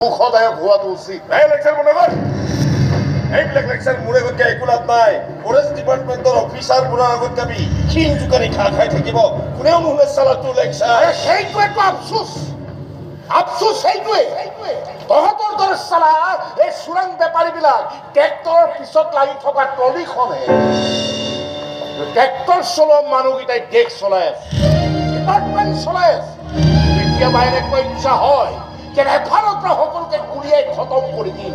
সুখদায়ক হোৱাটো উচিত। লেকচাৰ বন্ধ কৰ। এইবিলাক লেকচাৰ মোৰ আগত দিয়া একো লাভ নাই। ফৰেষ্ট ডিপাৰ্টমেণ্টৰ অফিচাৰবোৰৰ আগত যাবি ক্ষীণ জোকাৰি খাই থাকিব, কোনেও নুশুনে চালা তোৰ লেকচাৰ। সেইটোৱেতো আফচোচ, আফচোচ সেইটোৱে। তহঁতৰ দৰে চালা এই চোৰাং বেপাৰীবিলাক ট্ৰেক্টৰৰ পিছত লাগি থকা ট্ৰলিখনে ট্ৰেক্টৰ চলোৱা মানুহকেইটাই দেশ চলাই আছে, ডিপাৰ্টমেণ্ট চলাই আছে। কেতিয়াবা এনেকুৱা ইচ্ছা হয় যে এফালৰ পৰা সকলোকে গুলিয়াই খতম কৰি দিম।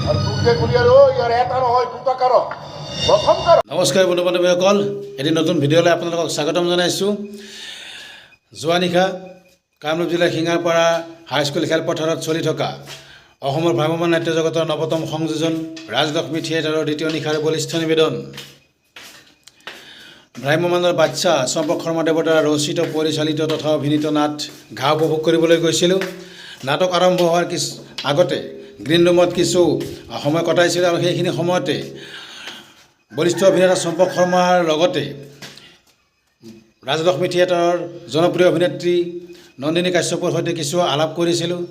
আৰু তোকে গুলিয়াই ইয়াৰ এটা নহয় দুটা কাৰণ। প্ৰথম কাৰণ। নমস্কাৰ বন্ধু বান্ধৱীসকল, এটি নতুন ভিডিঅ'লৈ আপোনালোকক স্বাগতম জনাইছোঁ। যোৱা নিশা কামৰূপ জিলাৰ শিঙাৰপাৰা হাইস্কুল খেলপথাৰত চলি থকা অসমৰ ভ্ৰাম্যমাণ নাট্য জগতৰ নৱতম সংযোজন ৰাজলক্ষ্মী থিয়েটাৰৰ দ্বিতীয় নিশাৰ বলিষ্ঠ নিবেদন। ভ্ৰাম্যমাণৰ বাচ্চা চম্পক শৰ্মাদেৱৰ দ্বাৰা ৰচিত পৰিচালিত তথা অভিনীত নাট ঘা উপভোগ কৰিবলৈ গৈছিলোঁ। নাটক আৰম্ভ হোৱাৰ আগতে গ্ৰীণ ৰুমত কিছু সময় কটাইছিলোঁ আৰু সেইখিনি সময়তে বলিষ্ঠ অভিনেতা চম্পক শৰ্মাৰ লগতে ৰাজলক্ষ্মী থিয়েটাৰৰ জনপ্ৰিয় অভিনেত্ৰী নন্দিনী কাশ্যপৰ সৈতে কিছু আলাপ কৰিছিলোঁ।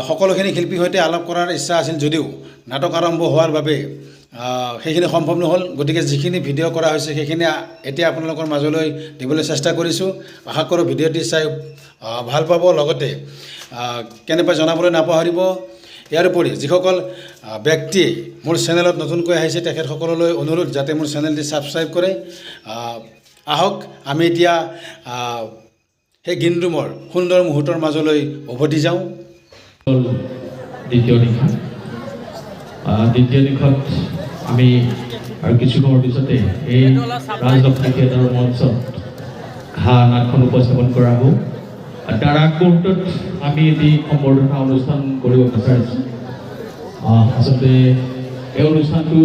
সকলোখিনি শিল্পীৰ সৈতে আলাপ কৰাৰ ইচ্ছা আছিল যদিও নাটক আৰম্ভ হোৱাৰ বাবে সেইখিনি সম্ভৱ নহ'ল। গতিকে যিখিনি ভিডিঅ' কৰা হৈছে সেইখিনি এতিয়া আপোনালোকৰ মাজলৈ দিবলৈ চেষ্টা কৰিছোঁ। আশা কৰোঁ ভিডিঅ'টি চাই ভাল পাব, লগতে কেনেবা জনাবলৈ নাপাহৰিব। ইয়াৰ উপৰি যিসকল ব্যক্তিয়ে মোৰ চেনেলত নতুনকৈ আহিছে তেখেতসকললৈ অনুৰোধ যাতে মোৰ চেনেলটি ছাবস্ক্ৰাইব কৰে। আহক আমি এতিয়া সেই গ্ৰীণ ৰুমৰ সুন্দৰ মুহূৰ্তৰ মাজলৈ উভতি যাওঁ। দ্বিতীয় নিশাত আমি আৰু কিছু সময়ৰ পিছতে এই ৰাজলক্ষ্মী থিয়েটাৰৰ মঞ্চত ঘা নাটখন উপস্থাপন কৰা হ'ব। তাৰ আগ মুহূৰ্তত আমি এটি সম্বৰ্ধনা অনুষ্ঠান কৰিব বিচাৰিছোঁ। আচলতে এই অনুষ্ঠানটো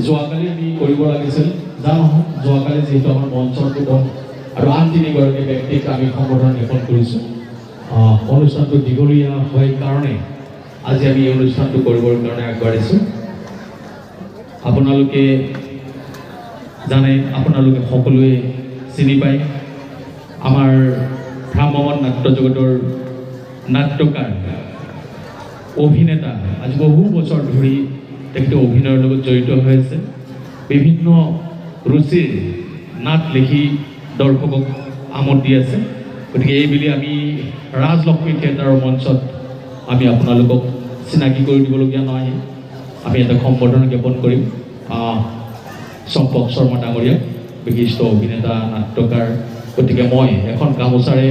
যোৱাকালি আমি কৰিব লাগিছিল, যোৱাকালি যিহেতু আমাৰ মঞ্চৰ উদ্বোধন আৰু আন তিনিগৰাকী ব্যক্তিক আমি সম্বৰ্ধনা জ্ঞাপন কৰিছোঁ। অনুষ্ঠানটো দীঘলীয়া হয় কাৰণে আজি আমি এই অনুষ্ঠানটো কৰিবৰ কাৰণে আগবাঢ়িছোঁ। আপোনালোকে জানে, আপোনালোকে সকলোৱে চিনি পায়, আমাৰ ভ্ৰাম্যমাণ নাট্য জগতৰ নাট্যকাৰ অভিনেতা আজি বহু বছৰ ধৰি তেখেতে অভিনয়ৰ লগত জড়িত হৈ আছে। বিভিন্ন ৰুচিৰ নাট লিখি দৰ্শকক আমোদ দি আছে। গতিকে এইবুলি আমি ৰাজলক্ষ্মী থিয়েটাৰৰ মঞ্চত আমি আপোনালোকক চিনাকি কৰি দিবলগীয়া নহয়, আমি এটা সম্বৰ্ধনা জ্ঞাপন কৰিম চম্পক শৰ্মা ডাঙৰীয়াক, বিশিষ্ট অভিনেতা নাট্যকাৰ। গতিকে মই এখন গামোচাৰে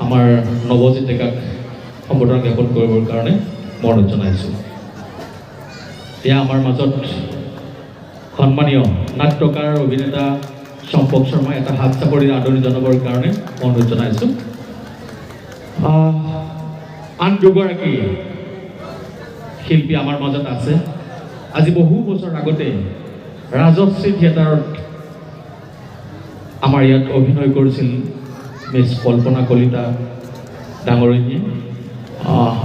আমাৰ নৱজিত ডেকাক সম্বৰ্ধনা জ্ঞাপন কৰিবৰ কাৰণে মই অনুৰোধ জনাইছোঁ। এতিয়া আমাৰ মাজত সন্মানীয় নাট্যকাৰ অভিনেতা চম্পক শৰ্মা এটা হাত চাপৰিৰ আদৰণি জনাবৰ কাৰণে মই অনুৰোধ জনাইছোঁ। আন দুগৰাকী শিল্পী আমাৰ মাজত আছে। আজি বহু বছৰ আগতে ৰাজশ্ৰী থিয়েটাৰত আমাৰ ইয়াত অভিনয় কৰিছিল মিছ কল্পনা কলিতা ডাঙৰীয়ে।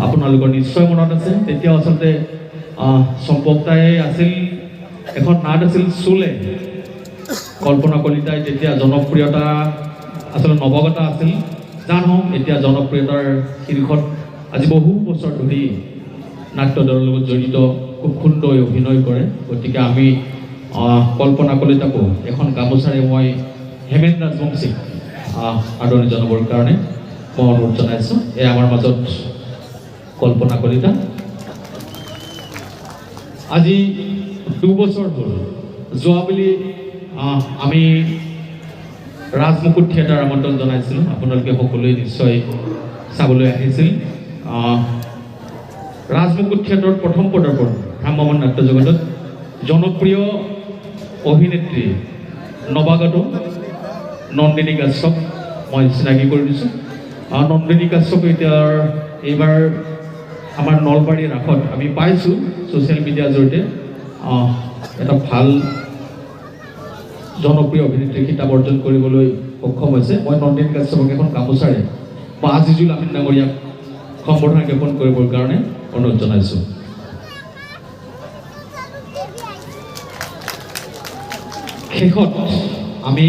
আপোনালোকৰ নিশ্চয় মনত আছে, তেতিয়া আচলতে চম্পকতাই আছিল, এখন নাট আছিল চুলে। কল্পনা কলিতাই তেতিয়া জনপ্ৰিয়তা আচলতে নৱগতা আছিল, জানহওক এতিয়া জনপ্ৰিয়তাৰ শীৰ্ষত আজি বহু বছৰ ধৰি নাট্য দলৰ লগত জড়িত, খুব সুন্দৰ অভিনয় কৰে। গতিকে আমি কল্পনা কলিতাকো এখন গামোচাৰে মই হেমেন ৰাজবংশীক আদৰণি জনাবৰ কাৰণে মই অনুৰোধ জনাইছোঁ। এয়া আমাৰ মাজত কল্পনা কলিতা। আজি দুবছৰ হ'ল, যোৱাবেলি আমি ৰাজমুকুট থিয়েটাৰ আমন্ত্ৰণ জনাইছিলোঁ, আপোনালোকে সকলোৱে নিশ্চয় চাবলৈ আহিছিল। ৰাজমুকুট থিয়েটাৰত প্ৰথম পদাৰ্পণ ভ্ৰাম্যমাণ নাট্য জগতত জনপ্ৰিয় অভিনেত্ৰী নৱাগত নন্দিনী কাশ্যপ মই চিনাকি কৰি দিছোঁ। নন্দিনী কাশ্যপ এতিয়া এইবাৰ আমাৰ নলবাৰীৰ ৰাসত আমি পাইছোঁ ছ'চিয়েল মিডিয়াৰ জৰিয়তে এটা ভাল জনপ্ৰিয় অভিনেত্ৰী খিতাপ অৰ্জন কৰিবলৈ সক্ষম হৈছে। মই নন্দিনী কাশ্যপক এখন গামোচাৰে বা আজিজুল আমিন ডাঙৰীয়াক সম্বৰ্ধনা জ্ঞাপন কৰিবৰ কাৰণে অনুৰোধ জনাইছোঁ। শেষত আমি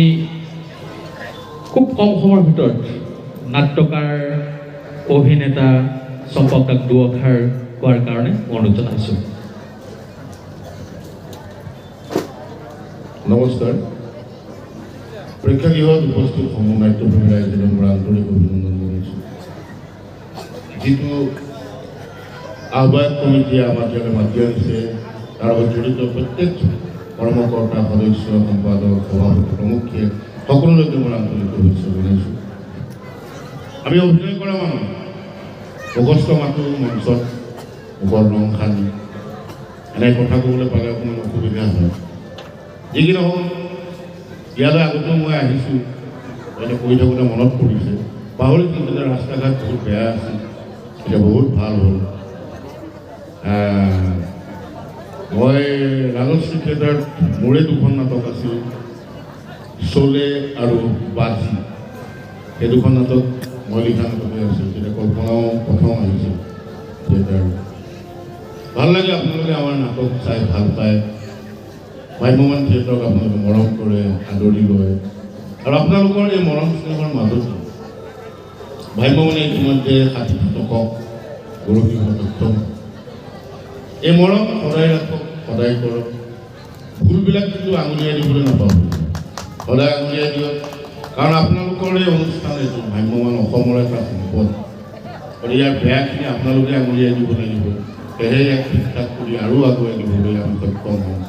খুব কম সময়ৰ ভিতৰত নাট্যকাৰ অভিনেতা চম্পক দাক দুআষাৰ কোৱাৰ কাৰণে অনুৰোধ জনাইছোঁ। নমস্কাৰ। প্ৰেক্ষাগৃহত উপস্থিত সমূহ নাট্যপ্ৰেমী ৰাইজলৈ মোৰ আন্তৰিক অভিনন্দন জনাইছোঁ। যিটো আহ্বায়ক কমিটিয়ে আমাক ইয়ালৈ মাতি আনিছে, তাৰ লগত জড়িত প্ৰত্যেক কৰ্মকৰ্তা, সদস্য, সম্পাদক, সভাপতি, প্ৰমুখে সকলোলৈকে মোৰ আন্তৰিক শুভেচ্ছা জনাইছোঁ। আমি অভিনয় কৰা মানুহ মুখস্থ মাতো মঞ্চত মুখৰ ৰং সানি এনে কথা ক'বলৈ পালে অকণমান অসুবিধা হয়। যি কি নহওক, ইয়ালৈ আগতেও মই আহিছোঁ, এতিয়া পঢ়ি থাকোঁতে মনত পৰিছে, পাহৰিছিলোঁ যে ৰাস্তা ঘাট বহুত বেয়া আছিল, এতিয়া বহুত ভাল হ'ল। মই ৰাজশ্ৰী থিয়েটাৰত মোৰে দুখন নাটক আছিল, চলে আৰু বাজি। সেই দুখন নাটক মই লিখা নাটকে আছিল, তেতিয়া কল্পনাও প্ৰথম আহিছিল থিয়েটাৰ। ভাল লাগে আপোনালোকে আমাৰ নাটক চাই ভাল পায়, ভ্ৰাম্যমান থিয়েটাৰক আপোনালোকে মৰম কৰে, আদৰি লয়। আৰু আপোনালোকৰ এই মৰম স্নেহৰ মাজত ভ্ৰাম্যমানে ইতিমধ্যে 60 গৌৰৱী সক্ষম। এই মৰম সদায় ৰাখক, সদায় কৰক। ভুলবিলাক কিন্তু আঙুলিয়াই দিবলৈ নাপাব, সদায় আঙুলিয়াই দিয়ক। কাৰণ আপোনালোকৰ এই অনুষ্ঠান এইটো ভ্ৰাম্যমান অসমৰ এটা সম্পদ। গতিকে ইয়াৰ বেয়াখিনি আপোনালোকে আঙুলিয়াই দিব লাগিব, সেয়েহে ইয়াক ঠিক ঠাক কৰি আৰু আগুৱাই দিবলৈ আমি সক্ষম হওঁ।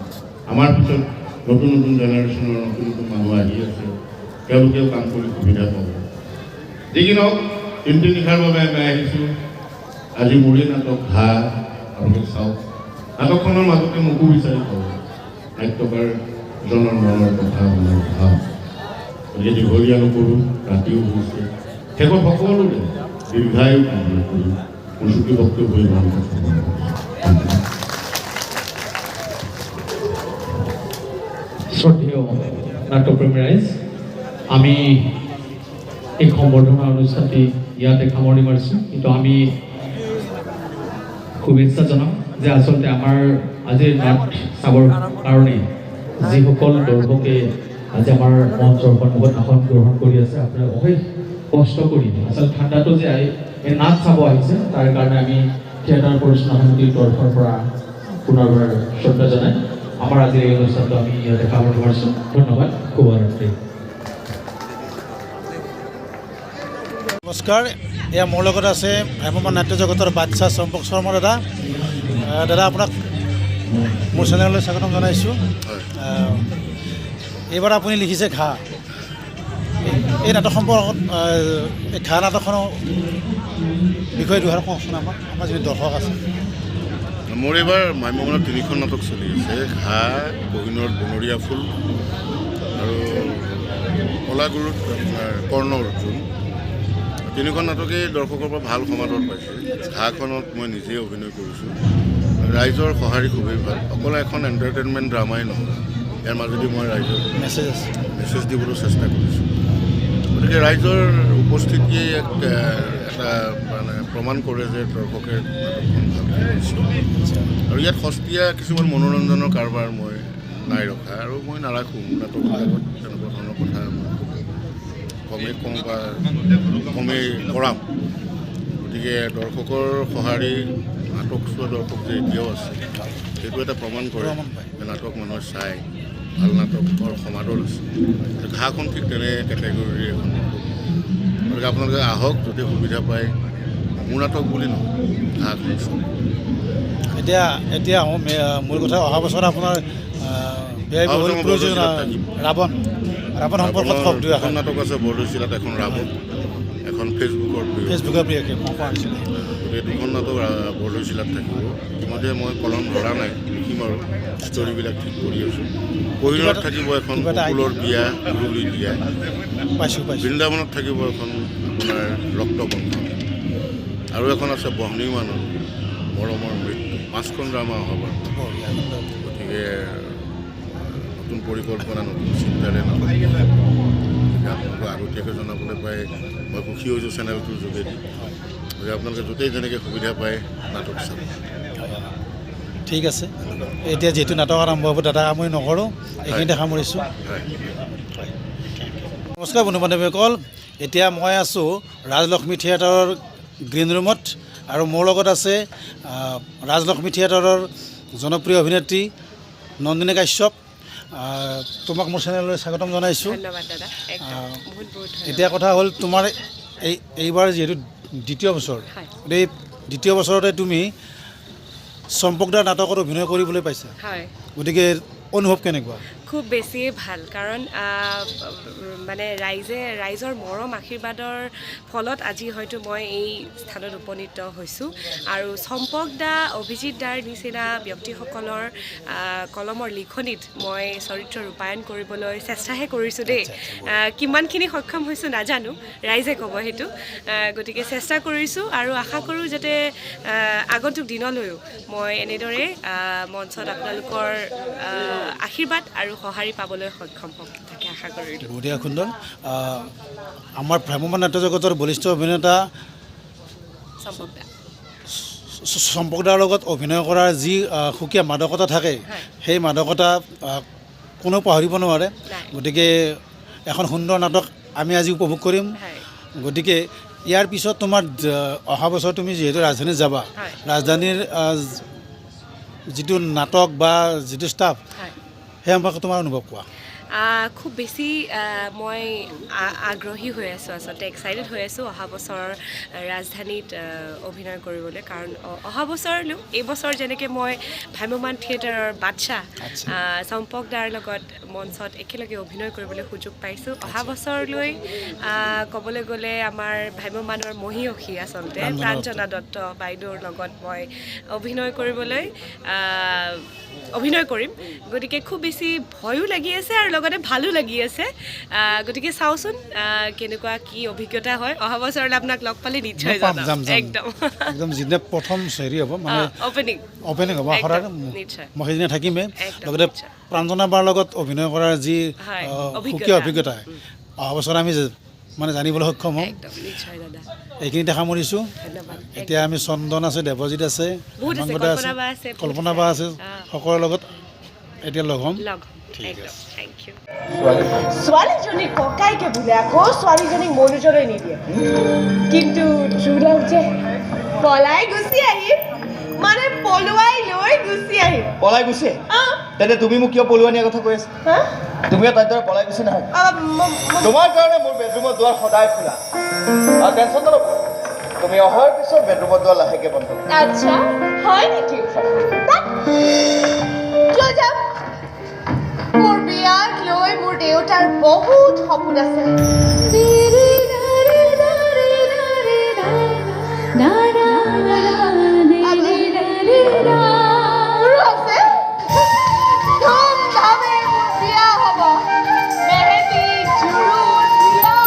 আমাৰ পিছত নতুন নতুন জেনেৰেশ্যনৰ নতুন নতুন মানুহ আহি আছে, তেওঁলোকেও কাম কৰি সুবিধা পাব। যি কি নহওক, তিনিটি নিশাৰ বাবে আমি আহিছোঁ। আজি মোৰেই নাটক ঘাঁ, আপোনালোকে চাওক। নাটকখনৰ মাজতে মোকো বিচাৰি পাব, নাট্যকাৰজনৰ মনৰ কথা, মনৰ ভাৱ। গতিকে দীঘলীয়া নকৰোঁ, ৰাতিও হৈছে, শেষত সকলোৰে দীৰ্ঘায়ু কামনা কৰি মোৰ চুটি বক্তব্য ইমান কথা। শ্ৰদ্ধেয় নাট্যপ্ৰেমী ৰাইজ, আমি এই সম্বৰ্ধনা অনুষ্ঠানটি ইয়াতে সামৰণি মাৰিছোঁ। কিন্তু আমি শুভেচ্ছা জনাম যে আচলতে আমাৰ আজিৰ নাট চাবৰ কাৰণে যিসকল দৰ্শকে আজি আমাৰ মঞ্চৰ সন্মুখত আসন গ্ৰহণ কৰি আছে, আপোনাৰ অশেষ কষ্ট কৰি আচলতে ঠাণ্ডাটো যে এই নাট চাব আহিছে, তাৰ কাৰণে আমি থিয়েটাৰ পৰিচালনা সমিতিৰ তৰফৰ পৰা পুনৰবাৰ শ্ৰদ্ধা জনাই আমাৰ আজিৰ এই অনুষ্ঠানটো আমি ইয়াতে সামৰণি মাৰিছোঁ। ধন্যবাদ, শুভৰাত্ৰি। নমস্কাৰ। এয়া মোৰ লগত আছে ভ্ৰাম্যমান নাট্য জগতৰ বাদশাহ চম্পক শৰ্মা দাদা। দাদা, আপোনাক মোৰ চেনেললৈ স্বাগতম জনাইছোঁ। এইবাৰ আপুনি লিখিছে ঘাঁ। এই নাটক সম্পৰ্কত এই ঘাঁ নাটকখনৰ বিষয়ে দুহাৰ কওকচোন আমাৰ যিটো দৰ্শক আছে। মোৰ এইবাৰ ভ্ৰাম্যমানত 3খন নাটক চলি আছে, ঘাঁ, কহিনুৰ বনৰীয়া ফুল আৰু কলাগুৰুত আপোনাৰ কৰ্ণ অৰ্জুন। 3খন নাটকেই দৰ্শকৰ পৰা ভাল সমাদৰ পাইছে। ঘাঁখনত মই নিজেই অভিনয় কৰিছোঁ। ৰাইজৰ সঁহাৰি খুবেই ভাল। অকল এখন এণ্টাৰটেইনমেণ্ট ড্ৰামাই নহয়, ইয়াৰ মাজেদি মই ৰাইজক মেছেজ দিবলৈ চেষ্টা কৰিছোঁ। গতিকে ৰাইজৰ উপস্থিতিয়ে এটা মানে প্ৰমাণ কৰে যে দৰ্শকে নাটকখন ভাল কৰিছে। আৰু ইয়াত সস্তীয়া কিছুমান মনোৰঞ্জনৰ কাৰবাৰ মই নাই ৰখা, আৰু মই নাৰাখোঁ। নাটকবিলাকত তেনেকুৱা ধৰণৰ কথা মই কমেই কওঁ বা কমেই কৰাম। গতিকে দৰ্শকৰ সঁহাৰি, নাটক চোৱা দৰ্শক যে এতিয়াও আছে, সেইটো এটা প্ৰমাণ কৰে যে নাটক মানুহে চায়, ভাল নাটকৰ সমাদৰ আছে। ঘাঁখন ঠিক তেনে কেটেগৰীৰ এখন নাটক। গতিকে আপোনালোকে আহক, যদি সুবিধা পায়। মোৰ নাটক বুলি নহয়, ঘাঁখন চাওক। এতিয়া মোৰ কথা, অহা বছৰ আপোনাৰ ৰাৱণ সম্পৰ্কত কওক দুই এখন নাটক আছে বৰদৈচিলাত, এখন ৰাৱণ, এখন ফেচবুকৰ প্ৰিয়। গতিকে 2খন নাটক বৰদৈচিলাত থাকিব। ইতিমধ্যে মই কলম ধৰা নাই, লিখিম আৰু ষ্টৰিবিলাক ঠিক কৰি আছোঁ। কহিনুৰত থাকিব এখন ফুলৰ বিয়া, উৰুলি বিয়া। বৃন্দাবনত থাকিব এখন আপোনাৰ ৰক্তবন্ধন, আৰু এখন আছে বহ্নিমানত মৰমৰ মৃত্যু। 5খন ড্ৰামা হ'ব। গতিকে নতুন পৰিকল্পনা, নতুন চিন্তাৰে নাটক আপোনালোকক আগতীয়াকৈ জনাবলৈ পাই মই সুখী হৈছোঁ চেনেলটোৰ যোগেদি। গতিকে আপোনালোকে য'তেই যেনেকৈ সুবিধা পায় নাটক চাব। ঠিক আছে। এতিয়া যিহেতু নাটক আৰম্ভ হ'ব, দাদা আমি নকৰোঁ, এইখিনিতে সামৰিছোঁ। নমস্কাৰ বন্ধু বান্ধৱীসকল, এতিয়া মই আছোঁ ৰাজলক্ষ্মী থিয়েটাৰৰ গ্ৰীণ ৰুমত। আৰু মোৰ লগত আছে ৰাজলক্ষ্মী থিয়েটাৰৰ জনপ্ৰিয় অভিনেত্ৰী নন্দিনী কাশ্যপ। তোমাক মোৰ চেনেললৈ স্বাগতম জনাইছোঁ। ধন্যবাদ দাদা, একদম বহুত বহুত ধন্যবাদ। এতিয়া কথা হ'ল তোমাৰ এইবাৰ যিহেতু দ্বিতীয় বছৰ, হয়। এই দ্বিতীয় বছৰতে তুমি চম্পকদাৰ নাটকত অভিনয় কৰিবলৈ পাইছা, হয়, গতিকে অনুভৱ কেনেকুৱা? খুব বেছিয়ে ভাল, কাৰণ মানে ৰাইজৰ মৰম আশীৰ্বাদৰ ফলত আজি হয়তো মই এই স্থানত উপনীত হৈছোঁ। আৰু চম্পক দা, অভিজিত দাৰ নিচিনা ব্যক্তিসকলৰ কলমৰ লিখনিত মই চৰিত্ৰ ৰূপায়ণ কৰিবলৈ চেষ্টাহে কৰিছোঁ দেই। কিমানখিনি সক্ষম হৈছোঁ নাজানো, ৰাইজে ক'ব সেইটো। গতিকে চেষ্টা কৰিছোঁ আৰু আশা কৰোঁ যাতে আগন্তুক দিনলৈও মই এনেদৰে মঞ্চত আপোনালোকৰ আশীৰ্বাদ আৰু সঁহাৰি পাবলৈ সক্ষম হওক, তাকে আশা কৰিলোঁ। বঢ়িয়া, সুন্দৰ। আমাৰ ভ্ৰাম্যমাণ নাট্য জগতৰ বলিষ্ঠ অভিনেতা চম্পক দা, চম্পকদাৰ লগত অভিনয় কৰাৰ যি সুকীয়া মাদকতা থাকে, সেই মাদকতা কোনেও পাহৰিব নোৱাৰে। গতিকে এখন সুন্দৰ নাটক আমি আজি উপভোগ কৰিম। হয়, গতিকে ইয়াৰ পিছত তোমাৰ অহা বছৰ তুমি যিহেতু ৰাজধানীত যাবা, হয়। ৰাজধানীৰ যিটো নাটক বা যিটো ষ্টাফ, হয়। সেই সম্পৰ্কে তোমাৰ অনুভৱ কোৱা। খুব বেছি মই আগ্ৰহী হৈ আছোঁ, আচলতে এক্সাইটেড হৈ আছোঁ অহা বছৰ ৰাজধানীত অভিনয় কৰিবলৈ। কাৰণ অহা বছৰলৈও এইবছৰ যেনেকৈ মই ভ্ৰাম্যমাণ থিয়েটাৰৰ বাদশ্বাহ চম্পক দাৰ লগত মঞ্চত একেলগে অভিনয় কৰিবলৈ সুযোগ পাইছোঁ, অহা বছৰলৈ ক'বলৈ গ'লে আমাৰ ভ্ৰাম্যমাণৰ মহীয়সী আচলতে প্ৰাঞ্জনা দত্ত বাইদেউৰ লগত মই অভিনয় কৰিম। গতিকে খুব বেছি ভয়ো লাগি আছে আৰু লগতে ভালো লাগি আছে। গতিকে চাওঁচোন কেনেকুৱা কি অভিজ্ঞতা হয়। অহা বছৰলৈ আপোনাক লগ পালে নিশ্চয় যাম। একদম যিদিনা প্ৰথম হেৰি হ'ব, মানে অপেনিং হ'ব, নিশ্চয় মই সেইদিনা থাকিমেই। একদম লগতে নিশ্চয়। প্ৰাঞ্জনা বাৰ লগত অভিনয় কৰাৰ যি সুকীয়া অভিজ্ঞতা, অহা বছৰ আমি মানে জানিবলৈ সক্ষম হ'ম। একদম নিশ্চয় দাদা, এইখিনিতে সামৰিছোঁ। ধন্যবাদ। এতিয়া আমি চন্দন আছে, দেৱজিৎ আছে, বহুত আছে, হেমাংগদা আছে, কল্পনা বা আছে, কল্পনা বা আছে, সকলোৰে লগত এতিয়া লগ হ'ম। ঠিক একদম, আছে। Thank you. ছোৱালীজনীক ককাইকে বোলে, আকৌ ছোৱালীজনীক মনোজলৈ নিদিয়ে, কিন্তু ট্ৰুলাভ যে পলাই গুচি আহিম, মানে পলুৱাই লৈ গুচি আহিম। পলাই গুচি তেন্তে তুমি মোক কিয় পলোৱা নিয়াৰ কথা কৈ আছা? তুমিও তাইৰ দৰে পলাই গুচি নহয়। তোমাৰ কাৰণে মোৰ বেডৰুমৰ দুৱাৰ সদায় খোলা, আৰু টেনশ্যন নল'বা, তুমি অহাৰ পিছত বেডৰুমৰ দুৱাৰ লাহেকৈ বন্ধ কৰিবা। আচ্ছা, হয় নেকি? কিয় যাম? মোৰ বিয়াক লৈ মোৰ দেউতাৰ বহুত সপোন আছে। মোৰো আছে। ধুমধামে মোৰ বিয়া হ'ব, মেহেন্দি, জোৰোণ, বিয়া।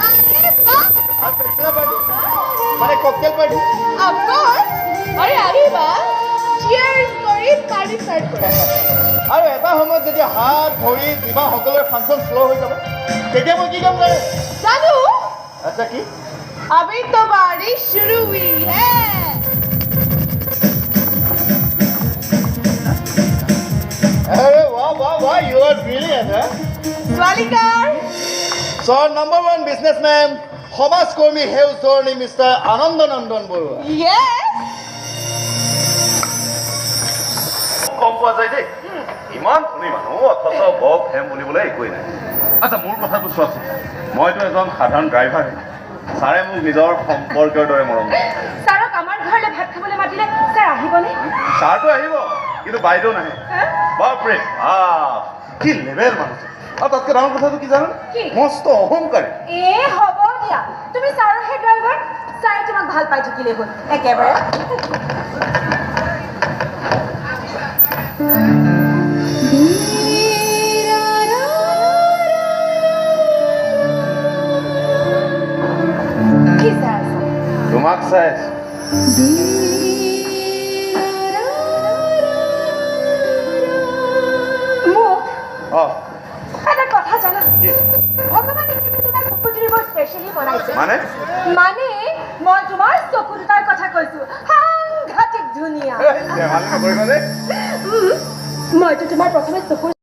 আৰে বাহ! মানে ককটেল পাৰ্টি। Of course! আৰে আহিবা, cheers কৰি পাৰ্টি ষ্টাৰ্ট কৰিম। আৰু এটা সময়ত যেতিয়া হাত ভৰি জিভা সকলোৰে ফাংচন শ্ল' হৈ যাব, তেতিয়া মই কি কাম কৰে? জানো, আচ্ছা কি? अभी तो बारिश शुरू हुई है। अरे वाह, you are brilliant, huh? स्वालिकार, So number one businessman, সমাজকৰ্মী সেউজ ধৰণী মিষ্টাৰ আনন্দ নন্দন বৰুৱা। yes. কম পোৱা যায় দেই, ইমান ধনী মানুহ অথচ বক হেম বুলিবলৈ একোৱেই নাই। আচ্ছা, মোৰ কথাটো চোৱাচোন, মইতো এজন সাধাৰণ ড্ৰাইভাৰ, ছাৰে মোক নিজৰ সম্পৰ্কৰ দৰে মৰম কৰে। ছাৰক আমাৰ ঘৰলৈ ভাত খাবলৈ মাতিলে ছাৰ আহিবনে? ছাৰটো আহিব, কিন্তু বাইদেউ নাহে। বাপৰে বাপ, কি লেভেল মানুহ। আৰু তাতকৈ ডাঙৰ কথাটো কি জানো, কি? মস্ত অহংকাৰী। হ'ব দিয়া, তুমি ছাৰৰহে ড্ৰাইভাৰ, ছাৰে তোমাক ভাল পাই থাকিলে হ'ল একেবাৰে। কি চাই আছা? তোমাক চাই আছো। মোক অঁ, এটা কথা জানা, কি? ভগৱানে কিন্তু তোমাৰ চকু জুৰি বৰ স্পেচিয়েলি বনাইছে। মানে মই তোমাৰ চকু দুটাৰ কথা কৈছো, সাংঘাতিক ধুনীয়া। ধেমালি নকৰিবা দেই। মইতো তোমাৰ প্ৰথমে চকু